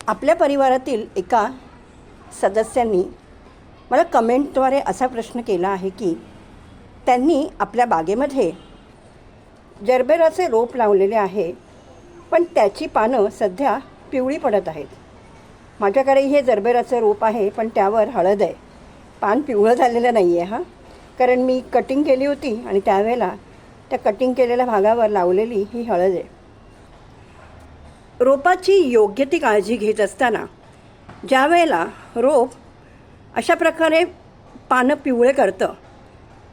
आपल्या परिवारातील एका सदस्यांनी मला कमेंटद्वारे असा प्रश्न केला आहे की त्यांनी आपल्या बागेमध्ये जरबेराचे रोप लावलेले आहे, पण त्याची पानं सध्या पिवळी पडत आहेत. माझ्याकडे हे जरबेराचं रोप आहे, पण त्यावर हळद आहे. पान पिवळं झालेलं नाही आहे कारण मी कटिंग केली होती आणि त्यावेळेला त्या कटिंग केलेल्या भागावर लावलेली ही हळद आहे. रोपाची योग्य ती काळजी घेत असताना ज्या वेळेला रोप अशा प्रकारे पानं पिवळे करतं,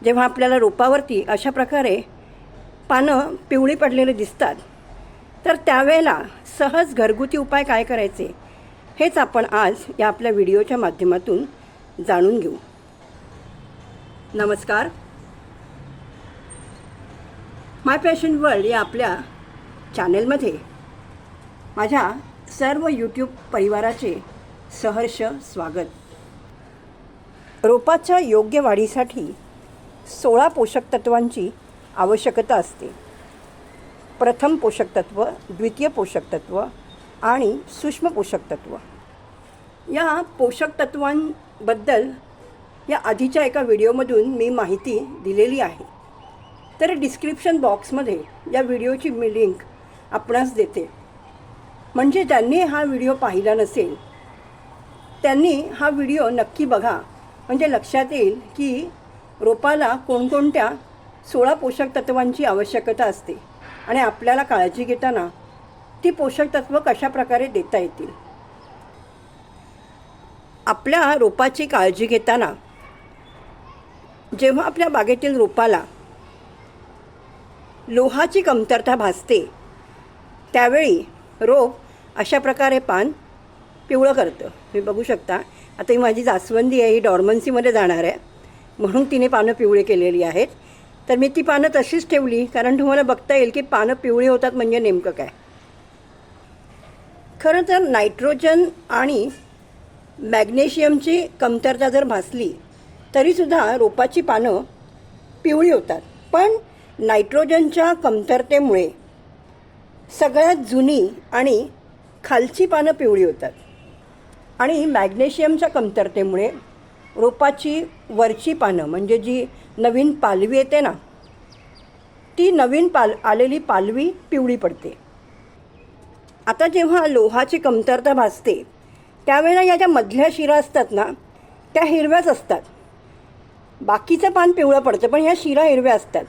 जेव्हा आपल्याला रोपावरती अशा प्रकारे पानं पिवळी पडलेले दिसतात, तर त्यावेळेला सहज घरगुती उपाय काय करायचे हेच आपण आज या आपल्या व्हिडिओच्या माध्यमातून जाणून घेऊ. नमस्कार. माय पॅशन वर्ल्ड या आपल्या चॅनेलमध्ये माझ्या सर्व यूट्यूब परिवाराचे सहर्ष स्वागत. रोपाच्या योग्य वाढीसाठी 16 पोषक तत्वांची आवश्यकता असते. प्रथम पोषक तत्व, द्वितीय पोषक तत्व आणि सूक्ष्म पोषक तत्व. या पोषक तत्वांबद्दल या आधीच्या एका व्हिडिओमधून मी माहिती दिलेली आहे, तर डिस्क्रिप्शन बॉक्समध्ये या व्हिडिओची मी लिंक आपणास देते. म्हणजे ज्यांनी हा व्हिडिओ पाहिला नसेल त्यांनी हा व्हिडिओ नक्की बघा, म्हणजे लक्षात येईल की रोपाला कोणकोणत्या 16 पोषक तत्वांची आवश्यकता असते आणि आपल्याला काळजी घेताना ती पोषक तत्व कशा प्रकारे देता येतील. आपल्या रोपाची काळजी घेताना जेव्हा आपल्या बागेतील रोपाला लोहाची कमतरता भासते त्यावेळी रोप अशा प्रकारे पान पिवळं करतं. तुम्ही बघू शकता. आता ही माझी जास्वंदी आहे, ही डॉर्मन्सीमध्ये जाणार आहे म्हणून तिने पानं पिवळे केलेली आहेत. तर मी ती पानं तशीच ठेवली कारण तुम्हाला बघता येईल की पानं पिवळी होतात म्हणजे नेमकं काय. खरं तर नायट्रोजन आणि मॅग्नेशियमची कमतरता जर भासली तरीसुद्धा रोपाची पानं पिवळी होतात. पण नायट्रोजनच्या कमतरतेमुळे सगळ्यात जुनी आणि खालची पानं पिवळी होतात आणि मॅग्नेशियमच्या कमतरतेमुळे रोपाची वरची पानं म्हणजे जी नवीन पालवी येते ना, ती नवीन आलेली पालवी पिवळी पडते. आता जेव्हा लोहाची कमतरता भासते त्यावेळेला या ज्या मधल्या शिरा असतात ना, त्या हिरव्याच असतात. बाकीचं पान पिवळं पडतं पण ह्या शिरा हिरव्या असतात.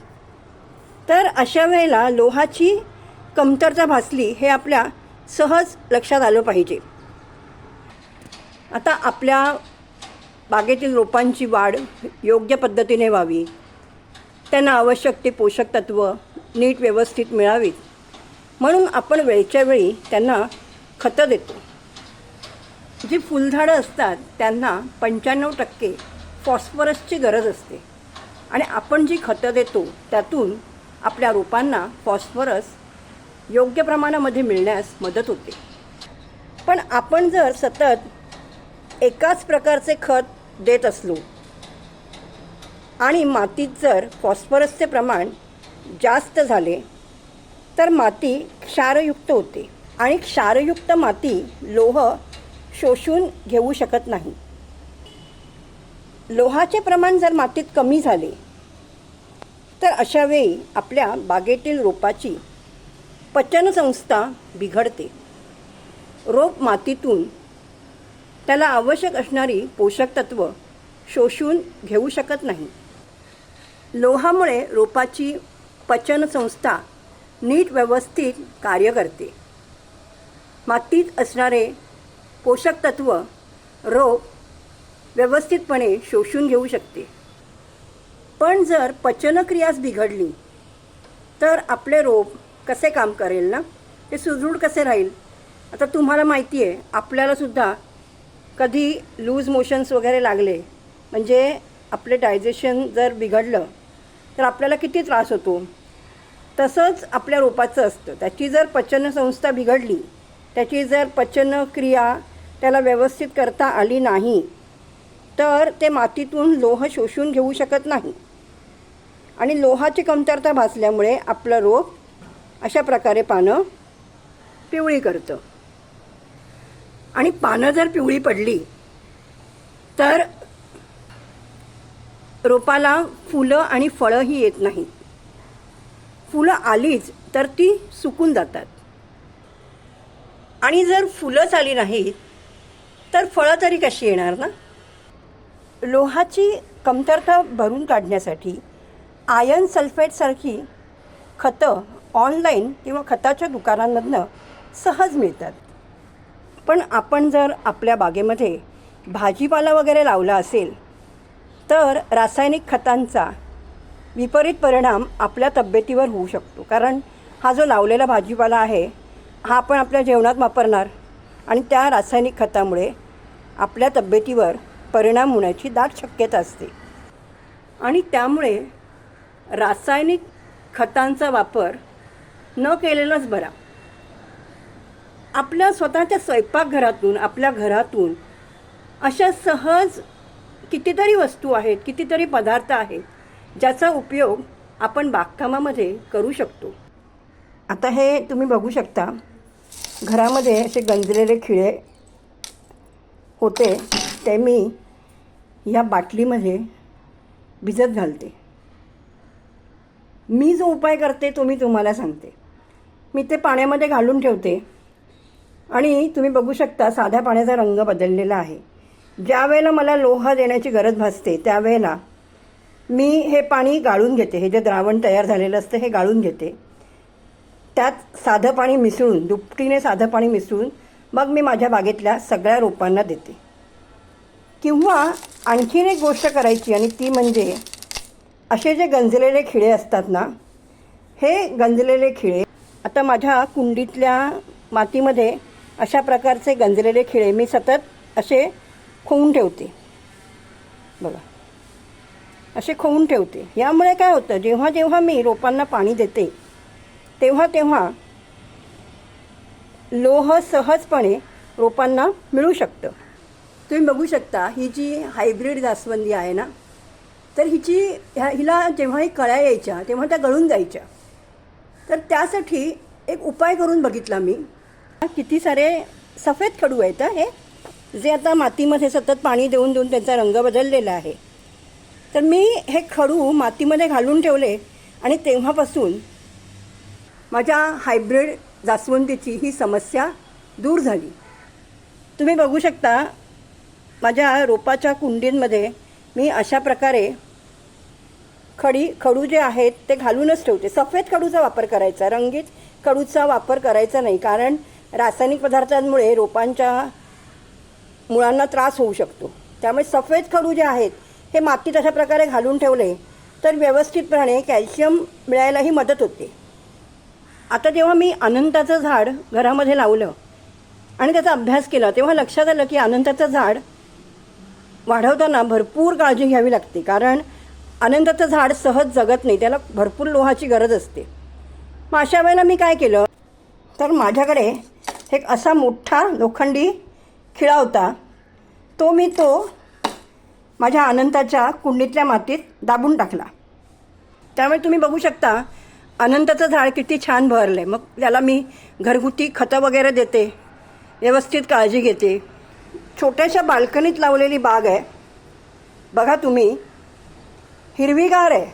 तर अशा वेळेला लोहाची कमतरता भासली हे आपल्या सहज लक्षात आलं पाहिजे. आता आपल्या बागेतील रोपांची वाढ योग्य पद्धतीने व्हावी, त्यांना आवश्यक ते पोषक तत्व नीट व्यवस्थित मिळावीत म्हणून आपण वेळच्या वेळी त्यांना खतं देतो. जी फुलझाडं असतात त्यांना 95% फॉस्फरसची गरज असते आणि आपण जी खतं देतो त्यातून आपल्या रोपांना फॉस्फरस योग्य प्रमाणामध्ये मिळण्यास मदत होते. पण आपण जर सतत एकाच प्रकारचे खत देत असलो आणि मातीत जर फॉस्फरसचे प्रमाण जास्त झाले तर माती क्षारयुक्त होते आणि क्षारयुक्त माती लोह शोषून घेऊ शकत नाही. लोहाचे प्रमाण जर मातीत कमी झाले तर अशावेळी आपल्या बागेतील रोपाची पचनसंस्था बिघडते. रोप मातीतून त्याला आवश्यक असणारी पोषक तत्व शोषून घेऊ शकत नाही. लोहामुळे रोपाची पचनसंस्था नीट व्यवस्थित कार्य करते. मातीत असणारे पोषक तत्व रोप व्यवस्थितपणे शोषून घेऊ शकते. पण जर पचनक्रियाच बिघडली तर आपले रोप कसे काम करेल ना, ते सुदृढ कसे राहील. आता तुम्हाला माहिती आहे आपल्यालासुद्धा कधी लूज मोशन्स वगैरे लागले म्हणजे आपले डायजेशन जर बिघडलं तर आपल्याला किती त्रास होतो. तसंच आपल्या रोपाचं असतं. त्याची जर पचनसंस्था बिघडली, त्याची जर पचनक्रिया त्याला व्यवस्थित करता आली नाही तर ते मातीतून लोह शोषून घेऊ शकत नाही आणि लोहाची कमतरता भासल्यामुळे आपलं रोप अशा प्रकारे पानं पिवळी करतं. आणि पानं जर पिवळी पडली तर रोपाला फुलं आणि फळंही येत नाहीत. फुलं आलीच तर ती सुकून जातात. आणि जर फुलंच आली नाहीत तर फळं तरी कशी येणार ना. लोहाची कमतरता भरून काढण्यासाठी आयर्न सल्फेटसारखी खतं ऑनलाईन किंवा खताच्या दुकानांमधनं सहज मिळतात. पण आपण जर आपल्या बागेमध्ये भाजीपाला वगैरे लावला असेल तर रासायनिक खतांचा विपरीत परिणाम आपल्या तब्येतीवर होऊ शकतो. कारण हा जो लावलेला भाजीपाला आहे हा आपण आपल्या जेवणात वापरणार आणि त्या रासायनिक खतामुळे आपल्या तब्येतीवर परिणाम होण्याची दाट शक्यता असते. आणि त्यामुळे रासायनिक खतांचा वापर न केलेलाच बरा. आपल्या स्वतःच्या स्वयंपाकघरातून आपल्या घरातून अशा सहज कितीतरी वस्तू आहेत, कितीतरी पदार्थ आहेत ज्याचा उपयोग आपण बागकामामध्ये करू शकतो. आता हे तुम्ही बघू शकता, घरामध्ये असे गंजलेले खिळे होते ते मी या बाटलीमध्ये भिजत घालते. मी जो उपाय करते तो मी तुम्हाला सांगते. मी ते पाण्यामध्ये घालून ठेवते आणि तुम्ही बघू शकता साध्या पाण्याचा रंग बदललेला आहे. ज्या वेळेला मला लोह देण्याची गरज भासते त्यावेळेला मी हे पाणी गाळून घेते. हे जे द्रावण तयार झालेलं असतं हे गाळून घेते. त्यात साधं पाणी मिसळून, दुपटीने साधं पाणी मिसळून मग मी माझ्या बागेतल्या सगळ्या रोपांना देते. किंवा आणखीन एक गोष्ट करायची आणि ती म्हणजे असे जे गंजलेले खिळे असतात ना, हे गंजलेले खिळे आता माझ्या कुंडीतल्या मातीमध्ये अशा प्रकारचे गंजलेले खिळे मी सतत असे खोवून ठेवते. बघा, असे खोवून ठेवते. यामुळे काय होतं, जेव्हा जेव्हा मी रोपांना पाणी देते तेव्हा तेव्हा लोह सहजपणे रोपांना मिळू शकतं. तुम्ही बघू शकता ही जी हायब्रिड जास्वंदी आहे ना, तर हिला जेव्हा ही कळ्या यायच्या तेव्हा त्या गळून जायच्या. तर त्यासाठी एक उपाय करून बघितला मी. किती सारे सफेद खडू आहेत हे, जे आता मातीमध्ये सतत पाणी देऊन देऊन त्यांचा रंग बदललेला आहे. तर मी हे खडू मातीमध्ये घालून ठेवले आणि तेव्हापासून माझ्या हायब्रिड जास्वंदीची ही समस्या दूर झाली. तुम्ही बघू शकता माझ्या रोपाच्या कुंडींमध्ये मी अशा प्रकारे खडू जे आहेत ते घालूनच ठेवते. सफेद खडूचा वापर करायचा, रंगीत खडूचा वापर करायचा नाही. कारण रासायनिक पदार्थांमुळे रोपांच्या मुळांना त्रास होऊ शकतो. त्यामुळे सफेद खडू जे आहेत हे मातीत अशा प्रकारे घालून ठेवले तर व्यवस्थितपणे कॅल्शियम मिळायलाही मदत होते. आता जेव्हा मी अनंताचं झाड घरामध्ये लावलं आणि त्याचा अभ्यास केला तेव्हा लक्षात आलं की अनंताचं झाड वाढवताना भरपूर काळजी घ्यावी लागते. कारण अनंताचं झाड सहज जगत नाही, त्याला भरपूर लोहाची गरज असते. मग अशा वेळेला मी काय केलं, तर माझ्याकडे एक असा मोठा लोखंडी खिळा होता. तो माझ्या अनंताच्या कुंडीतल्या मातीत दाबून टाकला. त्यामुळे तुम्ही बघू शकता अनंताचं झाड किती छान बहरलं आहे. मग त्याला मी घरगुती खतं वगैरे देते, व्यवस्थित काळजी घेते. छोट्याशा बाल्कनीत लावलेली बाग आहे. बघा तुम्ही, हिरवीगार आहे.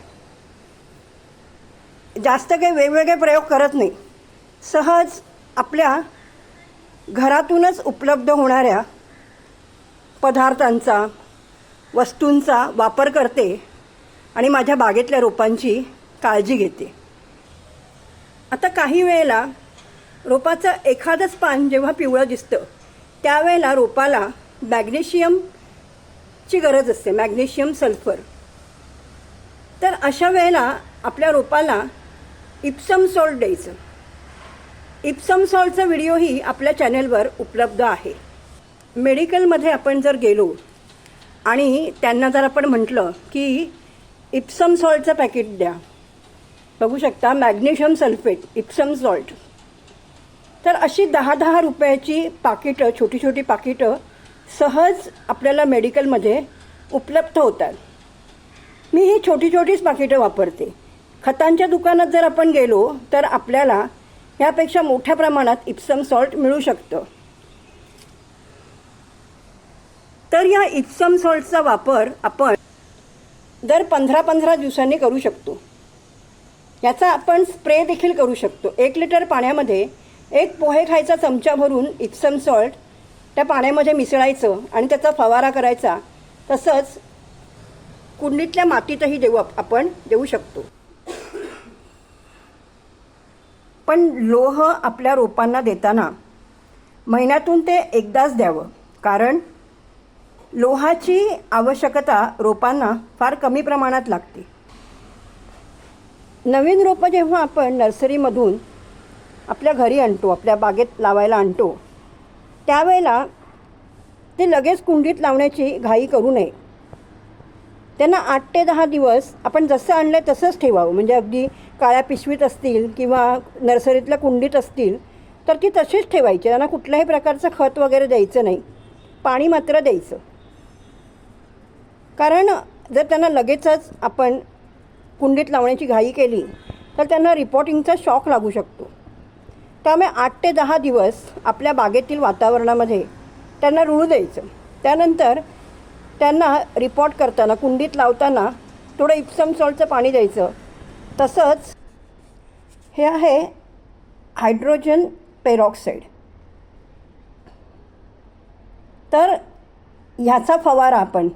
जास्त काही वेगवेगळे प्रयोग करत नाही. सहज आपल्या घरातूनच उपलब्ध होणाऱ्या पदार्थांचा, वस्तूंचा वापर करते आणि माझ्या बागेतल्या रोपांची काळजी घेते. आता काही वेळेला रोपाचं एखादंच पान जेव्हा पिवळं दिसतं त्यावेळेला रोपाला मॅग्नेशियमची गरज असते, मॅग्नेशियम सल्फर. तर अशा वेळेला आपल्या रोपाला इप्सम सॉल्ट द्यायचं. इप्सम सॉल्टचा व्हिडिओही आपल्या चॅनलवर उपलब्ध आहे. मेडिकलमध्ये आपण जर गेलो आणि त्यांना जर आपण म्हटलं की इप्सम सॉल्टचं पॅकेट द्या, बघू शकता मॅग्नेशियम सल्फेट, इप्सम सॉल्ट, तर अशी 10-10 रुपयाची पाकिटं, छोटी छोटी पाकिटं सहज आपल्याला मेडिकलमध्ये उपलब्ध होतात. मी ही छोटी छोटीच पाकिटं वापरते. खतांच्या दुकानात जर आपण गेलो तर आपल्याला ह्यापेक्षा मोठ्या प्रमाणात इप्सम सॉल्ट मिळू शकतं. तर या इप्सम सॉल्टचा वापर आपण दर 15-15 दिवसांनी करू शकतो. याचा आपण स्प्रे देखील करू शकतो. 1 लिटर पाण्यामध्ये 1 पोहे खायचा चमचा भरून इप्सम सॉल्ट त्या पाण्यामध्ये मिसळायचं आणि त्याचा फवारा करायचा. तसंच कुंडीतल्या मातीतही आपण देऊ शकतो. पण लोह आपल्या रोपांना देताना महिन्यातून ते एकदाच द्यावं, कारण लोहाची आवश्यकता रोपांना फार कमी प्रमाणात लागते. नवीन रोपं जेव्हा आपण नर्सरीमधून आपल्या घरी आणतो, आपल्या बागेत लावायला आणतो, त्यावेळेला ते लगेच कुंडीत लावण्याची घाई करू नये. त्यांना 8 ते 10 दिवस आपण जसं आणलं तसंच ठेवावं. म्हणजे अगदी काळ्या पिशवीत असतील किंवा नर्सरीतल्या कुंडीत असतील तर ती तशीच ठेवायची. त्यांना कुठल्याही प्रकारचं खत वगैरे द्यायचं नाही, पाणी मात्र द्यायचं. कारण जर त्यांना लगेचच आपण कुंडीत लावण्याची घाई केली तर त्यांना रिपोर्टिंगचा शॉक लागू शकतो. त्यामुळे 8 ते 10 दिवस आपल्या बागेतील वातावरणामध्ये त्यांना रुळू द्यायचं. त्यानंतर त्यांना रिपोर्ट करताना, कुंडीत लावताना थोडं इप्सम सॉल्टचं पाणी द्यायचं. तसंच हे आहे हायड्रोजन पेरॉक्साईड. तर ह्याचा फवारा आपण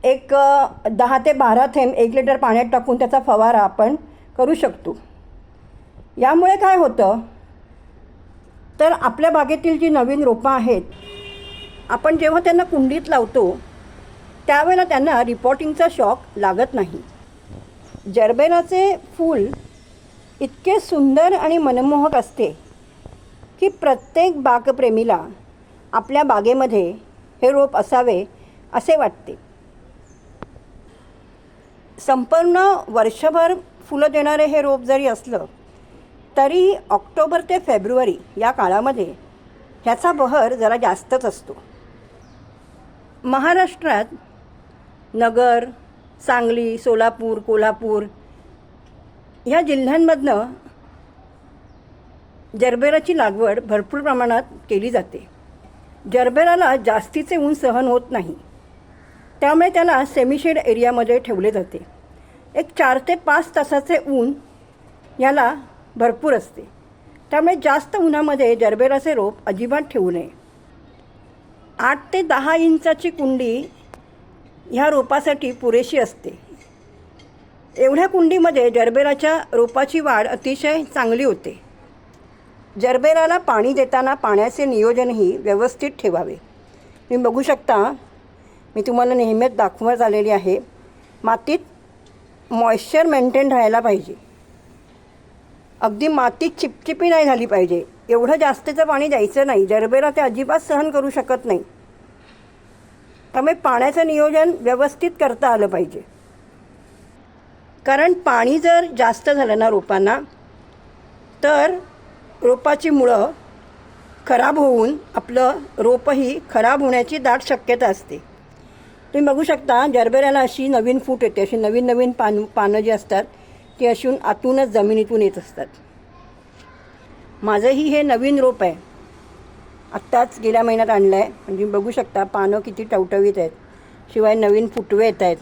10 ते 12 थेंब 1 लिटर पाण्यात टाकून त्याचा फवारा आपण करू शकतो. यामुळे काय होतं तर आपल्या बागेतील जी नवीन रोपं आहेत, आपण जेव्हा त्यांना कुंडीत लावतो त्यावेळेला त्यांना रिपोर्टिंगचा शॉक लागत नाही. जरबेराचे फूल इतके सुंदर आणि मनमोहक असते की प्रत्येक बागप्रेमीला आपल्या बागेमध्ये हे रोप असावे असे वाटते. संपूर्ण वर्षभर फुलं देणारे हे रोप जरी असलं तरी ऑक्टोबर ते फेब्रुवारी या काळामध्ये ह्याचा बहर जरा जास्तच असतो. महाराष्ट्रात नगर, सांगली, सोलापूर, कोल्हापूर ह्या जिल्ह्यांमधनं जरबेराची लागवड भरपूर प्रमाणात केली जाते. जरबेराला जास्तीचे ऊन सहन होत नाही, त्यामुळे त्याला सेमीशेड एरियामध्ये ठेवले जाते. एक 4 ते 5 तासाचे ऊन याला भरपूर असते. त्यामुळे जास्त उन्हामध्ये जरबेराचे रोप अजिबात ठेवू नये. 8 ते 10 इंचाची कुंडी ह्या रोपासाठी पुरेशी असते. एवढ्या कुंडीमध्ये जरबेराच्या रोपाची वाढ अतिशय चांगली होते. जरबेराला पाणी देताना पाण्याचे नियोजनही व्यवस्थित ठेवावे. तुम्ही बघू शकता, मी तुम्हाला नेहमीच दाखवत आलेली आहे, मातीत मॉइश्चर मेंटेन राहायला पाहिजे. अगदी माती चिपचिपी नाही झाली पाहिजे, एवढं जास्तीचं पाणी द्यायचं नाही. जरबेरा ते अजिबात सहन करू शकत नाही. त्यामुळे पाण्याचं नियोजन व्यवस्थित करता आलं पाहिजे. कारण पाणी जर जास्त झालं ना रोपांना तर रोपाची मुळं खराब होऊन आपलं रोपही खराब होण्याची दाट शक्यता असते. तुम्ही बघू शकता, जरबेराला अशी नवीन फूट येते. अशी नवीन नवीन पानं जी असतात ती अशी आतूनच जमिनीतून येत असतात. माझंही हे नवीन रोप आहे, आत्ताच गेल्या महिन्यात आणलं आहे. म्हणजे बघू शकता पानं किती टवटवीत आहेत, शिवाय नवीन फुटवे येत आहेत.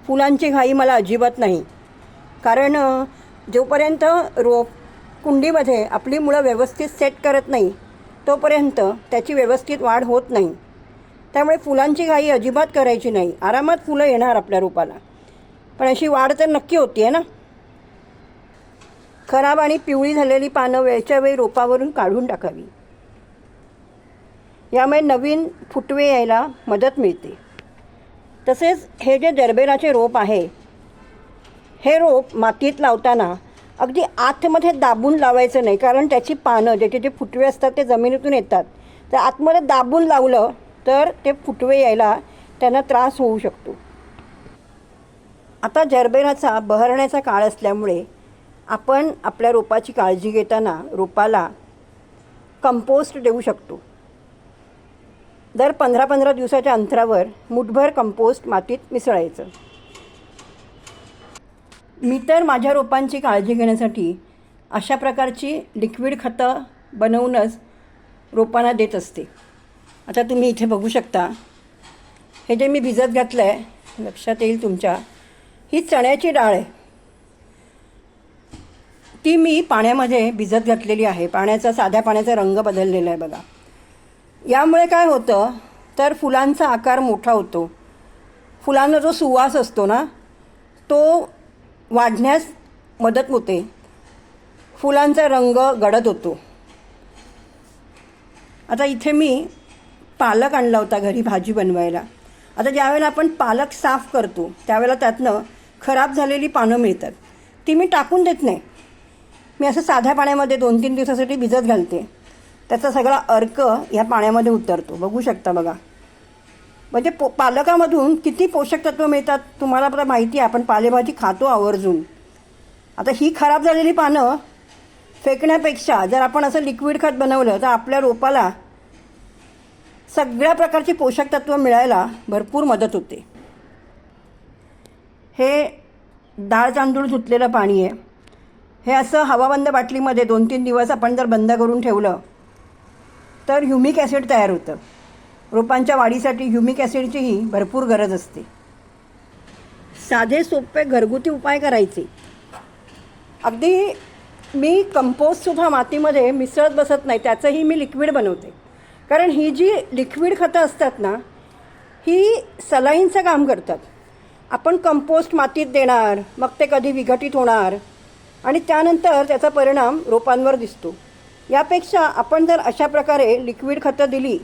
फुलांची घाई मला अजिबात नाही, कारण जोपर्यंत रोप कुंडीमध्ये आपली मुळं व्यवस्थित सेट करत नाही तोपर्यंत त्याची व्यवस्थित वाढ होत नाही. त्यामुळे फुलांची घाई अजिबात करायची नाही. आरामात फुलं येणार आपल्या रोपाला, पण अशी वाढ तर नक्की होती आहे ना. खराब आणि पिवळी झालेली पानं वेळच्या वेळी रोपावरून काढून टाकावी. यामुळे नवीन फुटवे यायला मदत मिळते. तसेच हे जे जरबेराचे रोप आहे, हे रोप मातीत लावताना अगदी आतमध्ये दाबून लावायचं नाही, कारण त्याची पानं, ज्याचे जे फुटवे असतात ते जमिनीतून येतात. तर आतमध्ये दाबून लावलं तर ते फुटवे यायला त्यांना त्रास होऊ शकतो. आता जरबेराचा बहरण्याचा काळ असल्यामुळे आपण आपल्या रोपाची काळजी घेताना रोपाला कंपोस्ट देऊ शकतो. दर 15-15 दिवसाच्या अंतरावर मुठभर कंपोस्ट मातीत मिसळायचं. मी तर माझ्या रोपांची काळजी घेण्यासाठी अशा प्रकारची लिक्विड खतं बनवूनच रोपांना देत असते. आता तुम्ही इथे बघू शकता, हे जे मी भिजत घातलं आहे, लक्षात येईल तुमच्या, ही चण्याची डाळ आहे. ती मी पाण्यामध्ये भिजत घातलेली आहे. साध्या पाण्याचा रंग बदललेला आहे बघा. यामुळे काय होतं तर फुलांचा आकार मोठा होतो. फुलांना जो सुवास असतो ना, तो वाढण्यास मदत होते. फुलांचा रंग गडद होतो. आता इथे मी पालक आणला होता घरी भाजी बनवायला. आता ज्यावेळेला आपण पालक साफ करतो त्यावेळेला त्यातनं खराब झालेली पानं मिळतात. ती मी टाकून देत नाही. मी असं साध्या पाण्यामध्ये 2-3 दिवसासाठी भिजत घालते. त्याचा सगळा अर्क ह्या पाण्यामध्ये उतरतो. बघू शकता बघा. म्हणजे पालकामधून किती पोषक तत्त्व मिळतात तुम्हाला आता माहिती आहे. आपण पालेभाजी खातो आवर्जून. आता ही खराब झालेली पानं फेकण्यापेक्षा जर आपण असं लिक्विड खत बनवलं तर आपल्या रोपाला सगळ्या प्रकारची पोषक तत्त्व मिळायला भरपूर मदत होते. हे डाळ तांदूळ धुतलेलं पाणी आहे. हे असं हवाबंद बाटलीमध्ये 2-3 दिवस आपण जर बंद करून ठेवलं तर ह्युमिक ॲसिड तयार होतं. रोपांच्या वाढीसाठी ह्युमिक ॲसिडचीही भरपूर गरज असते. साधे सोपे घरगुती उपाय करायचे. अगदी मी कंपोस्टसुद्धा मातीमध्ये मिसळत बसत नाही. त्याचंही मी लिक्विड बनवते. कारण ही जी लिक्विड खतं असतात ना, ही सलाईनचं काम करतात. आपण कंपोस्ट मातीत देणार, मग ते कधी विघटित होणार आणि त्यानंतर त्याचा परिणाम रोपांवर दिसतो. यापेक्षा आपण जर अशा प्रकारे लिक्विड खतं दिली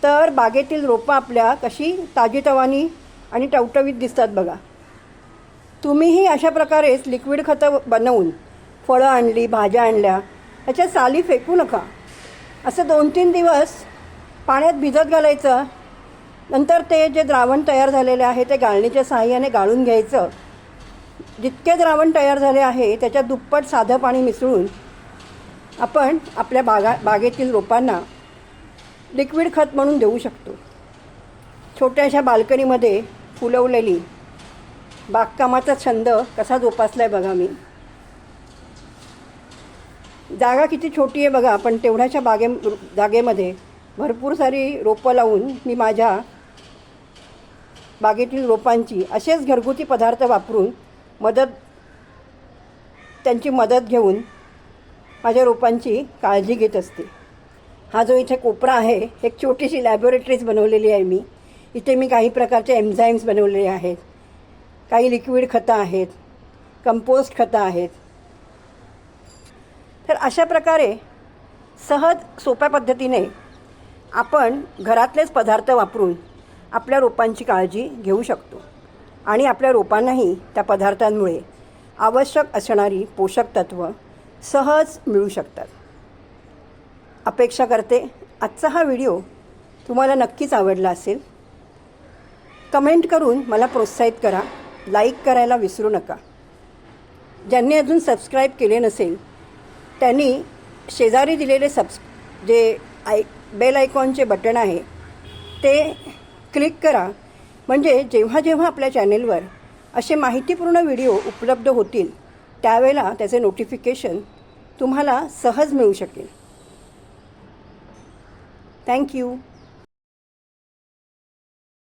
तर बागेतील रोपं आपल्या कशी ताजीतवानी आणि टवटवीत दिसतात बघा. तुम्हीही अशा प्रकारेच लिक्विड खतं बनवून फळं आणली, भाज्या आणल्या, ह्याच्या साली फेकू नका. असं 2-3 दिवस पाण्यात भिजत घालायचं. नंतर ते जे द्रावण तयार झालेले आहे ते गाळणीच्या साहाय्याने गाळून घ्यायचं. जितके द्रावण तयार झाले आहे त्याच्यात दुप्पट साधं पाणी मिसळून आपण आपल्या बागेतील रोपांना लिक्विड खत म्हणून देऊ शकतो. छोट्याशा बाल्कनीमध्ये फुलवलेली बागकामाचा छंद कसा जोपासला आहे बघा मी. जागा किती छोटी आहे बघा, पण तेवढ्याशा जागेमध्ये भरपूर सारी रोपं लावून मी माझ्या बागेतील रोपांची असेच घरगुती पदार्थ वापरून त्यांची मदत घेऊन माझ्या रोपांची काळजी घेत असते. हा जो इथे कोपरा आहे, एक छोटीशी लॅबोरेटरीज बनवलेली आहे मी. इथे मी काही प्रकारचे एन्झाईम्स बनवलेले आहेत. काही लिक्विड खतं आहेत, कंपोस्ट खतं आहेत. तर अशा प्रकारे सहज सोप्या पद्धतीने आपण घरातलेच पदार्थ वापरून आपल्या रोपांची काळजी घेऊ शकतो आणि आपल्या रोपांनाही त्या पदार्थांमुळे आवश्यक असणारी पोषक तत्त्व सहज मिळू शकतात. अपेक्षा करते आजचा हा व्हिडिओ तुम्हाला नक्कीच आवडला असेल. कमेंट करून मला प्रोत्साहित करा. लाईक करायला विसरू नका. ज्यांनी अजून सबस्क्राईब केले नसेल त्यांनी शेजारी दिलेले बेल आयकॉनचे बटन आहे ते क्लिक करा. म्हणजे जेव्हा जेव्हा आपल्या चॅनेलवर असे माहितीपूर्ण व्हिडिओ उपलब्ध होतील त्यावेळेला त्याचे नोटिफिकेशन तुम्हाला सहज मिळू शकेल. थँक्यू.